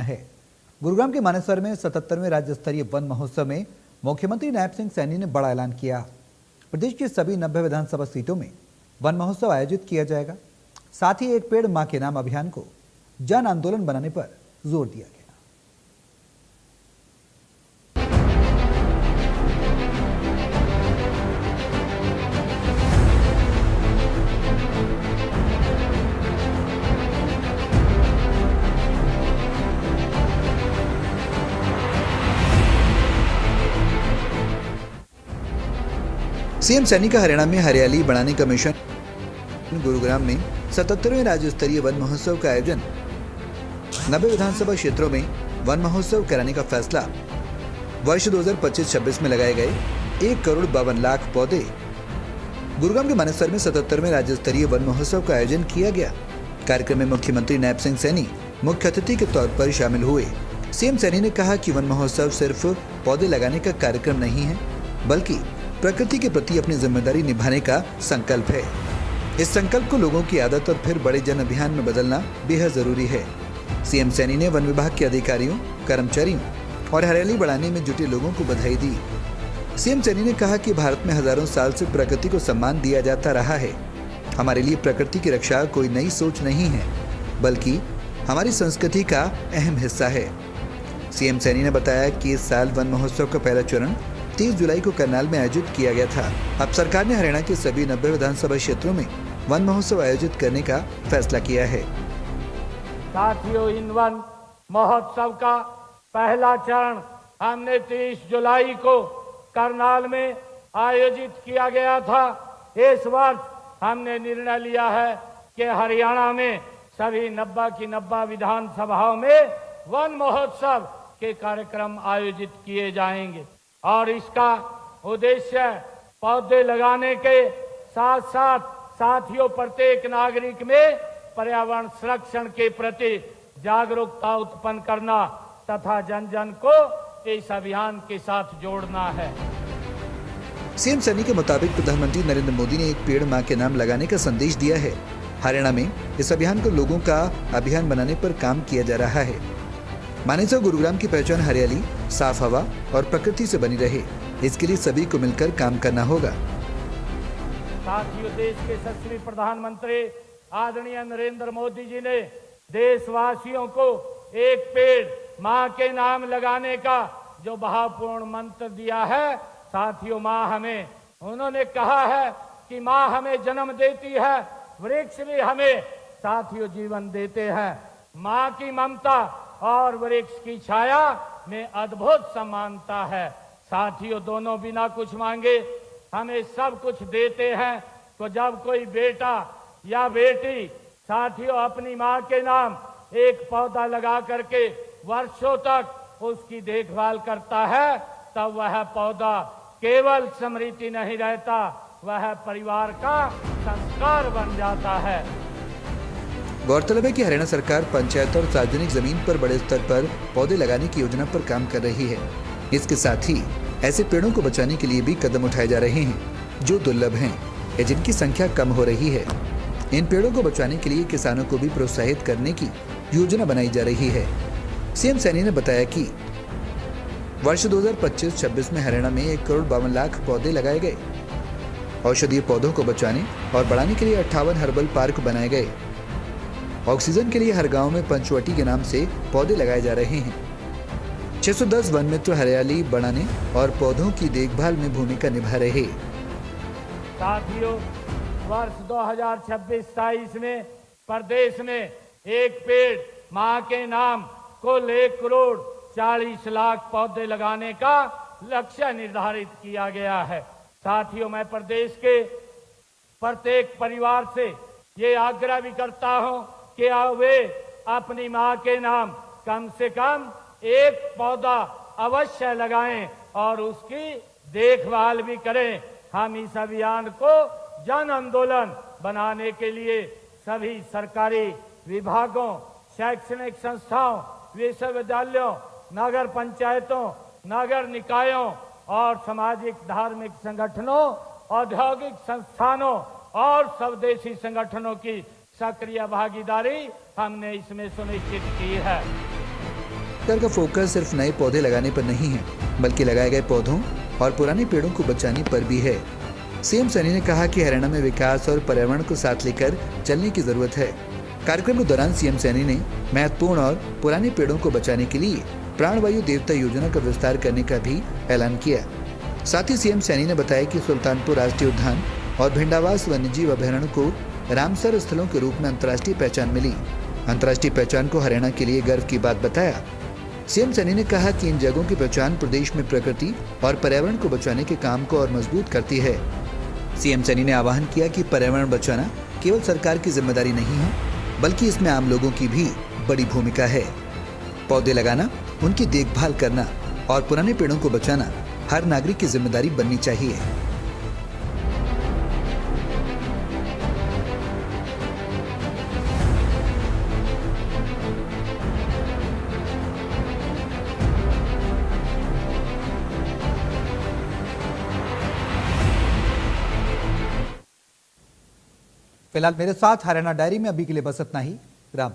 है। गुरुग्राम के मानेसर में 77वें राज्य स्तरीय वन महोत्सव में मुख्यमंत्री नायब सिंह सैनी ने बड़ा ऐलान किया। प्रदेश की सभी 90 विधानसभा सीटों में वन महोत्सव आयोजित किया जाएगा। साथ ही एक पेड़ मां के नाम अभियान को जन आंदोलन बनाने पर जोर दिया गया। सीएम सैनी का हरियाणा में हरियाली बढ़ाने का मिशन। गुरुग्राम में 77वें राज्य स्तरीय वन महोत्सव का आयोजन। 90 विधानसभा क्षेत्रों में वन महोत्सव कराने का फैसला। वर्ष 2025-26 में लगाए गए 1,52,00,000 पौधे। गुरुग्राम के मानेसर में 77वें राज्य स्तरीय वन महोत्सव का आयोजन किया गया। कार्यक्रम में मुख्यमंत्री नायब सिंह सैनी मुख्य अतिथि के तौर पर शामिल हुए। सीएम सैनी ने कहा कि वन महोत्सव सिर्फ पौधे लगाने का कार्यक्रम नहीं है, बल्कि प्रकृति के प्रति अपनी जिम्मेदारी निभाने का संकल्प है। इस संकल्प को लोगों की आदत और फिर बड़े जन अभियान में बदलना बेहद जरूरी है। सीएम सैनी ने वन विभाग के अधिकारियों, कर्मचारियों और हरियाली बढ़ाने में जुटे लोगों को बधाई दी। सीएम सैनी ने कहा कि भारत में हजारों साल से प्रकृति को सम्मान दिया जाता रहा है। हमारे लिए प्रकृति की रक्षा कोई नई सोच नहीं है, बल्कि हमारी संस्कृति का अहम हिस्सा है। सीएम सैनी ने बताया कि इस साल वन महोत्सव का पहला चरण 30 जुलाई को करनाल में आयोजित किया गया था। अब सरकार ने हरियाणा के सभी 90 विधानसभा क्षेत्रों में वन महोत्सव आयोजित करने का फैसला किया है। साथियों, इन वन महोत्सव का पहला चरण हमने 30 जुलाई को करनाल में आयोजित किया गया था। इस वर्ष हमने निर्णय लिया है कि हरियाणा में सभी 90 की 90 विधानसभाओं में वन महोत्सव के कार्यक्रम आयोजित किए जाएंगे और इसका उद्देश्य पौधे लगाने के साथ साथ साथियों प्रत्येक नागरिक में पर्यावरण संरक्षण के प्रति जागरूकता उत्पन्न करना तथा जन जन को इस अभियान के साथ जोड़ना है। सीएम सैनी के मुताबिक प्रधानमंत्री नरेंद्र मोदी ने एक पेड़ मां के नाम लगाने का संदेश दिया है। हरियाणा में इस अभियान को लोगों का अभियान बनाने पर काम किया जा रहा है। मानेसर गुरुग्राम की पहचान हरियाली, साफ हवा और प्रकृति से बनी रहे, इसके लिए सभी को मिलकर काम करना होगा। साथियों, देश के यशस्वी प्रधानमंत्री आदरणीय नरेंद्र मोदी जी ने देशवासियों को एक पेड़ मां के नाम लगाने का जो भावपूर्ण मंत्र दिया है। साथियों, उन्होंने कहा है कि मां हमें जन्म देती है, वृक्ष भी हमें साथियों जीवन देते हैं। मां की ममता और वृक्ष की छाया में अद्भुत समानता है। साथियों, दोनों बिना कुछ मांगे हमें सब कुछ देते हैं। तो जब कोई बेटा या बेटी साथियों अपनी मां के नाम एक पौधा लगा करके वर्षों तक उसकी देखभाल करता है, तब वह पौधा केवल स्मृति नहीं रहता, वह परिवार का संस्कार बन जाता है। गौरतलब है कि हरियाणा सरकार पंचायत और सार्वजनिक जमीन पर बड़े स्तर पर पौधे लगाने की योजना पर काम कर रही है। इसके साथ ही ऐसे पेड़ों को बचाने के लिए भी कदम उठाए जा रहे हैं जो दुर्लभ हैं या जिनकी संख्या कम हो रही है। इन पेड़ों को बचाने के लिए किसानों को भी प्रोत्साहित करने की योजना बनाई जा रही है। सीएम सैनी ने बताया कि वर्ष 2025-26 में हरियाणा में 1,52,00,000 पौधे लगाए गए। औषधीय पौधों को बचाने और बढ़ाने के लिए 58 हर्बल पार्क बनाए गए। ऑक्सीजन के लिए हर गांव में पंचवटी के नाम से पौधे लगाए जा रहे हैं। 610 वन मित्र हरियाली बढ़ाने और पौधों की देखभाल में भूमिका निभा रहे। साथियों, वर्ष 2026-27 में प्रदेश में एक पेड़ मां के नाम कुल 1,40,00,000 पौधे लगाने का लक्ष्य निर्धारित किया गया है। साथियों, मैं प्रदेश के प्रत्येक परिवार से ये आग्रह भी करता हूं कि वे अपनी मां के नाम कम से कम एक पौधा अवश्य लगाएं और उसकी देखभाल भी करें। हम इस अभियान को जन आंदोलन बनाने के लिए सभी सरकारी विभागों, शैक्षणिक संस्थाओं, विश्वविद्यालयों, नगर पंचायतों, नगर निकायों और सामाजिक धार्मिक संगठनों, औद्योगिक संस्थानों और स्वदेशी संगठनों की सक्रिय भागीदारी हमने इसमें सुनिश्चित की है। सरकार का फोकस सिर्फ नए पौधे लगाने पर नहीं है, बल्कि लगाए गए पौधों और पुराने पेड़ों को बचाने पर भी है। सीएम सैनी ने कहा कि हरियाणा में विकास और पर्यावरण को साथ लेकर चलने की जरूरत है। कार्यक्रम के दौरान सीएम सैनी ने महत्वपूर्ण और पुराने पेड़ों को बचाने के लिए प्राणवायु देवता योजना का विस्तार करने का भी ऐलान किया। साथ ही सीएम सैनी ने बताया कि सुल्तानपुर राष्ट्रीय उद्यान और भिंडावास वन्यजीव अभयारण्य को रामसर स्थलों के रूप में अंतर्राष्ट्रीय पहचान मिली। अंतर्राष्ट्रीय पहचान को हरियाणा के लिए गर्व की बात बताया। सीएम सैनी ने कहा कि इन जगहों की पहचान प्रदेश में प्रकृति और पर्यावरण को बचाने के काम को और मजबूत करती है। सीएम सैनी ने आह्वान किया कि पर्यावरण बचाना केवल सरकार की जिम्मेदारी नहीं है, बल्कि इसमें आम लोगों की भी बड़ी भूमिका है। पौधे लगाना, उनकी देखभाल करना और पुराने पेड़ों को बचाना हर नागरिक की जिम्मेदारी बननी चाहिए। फिलहाल मेरे साथ हरियाणा डायरी में अभी के लिए बस इतना ही। राम।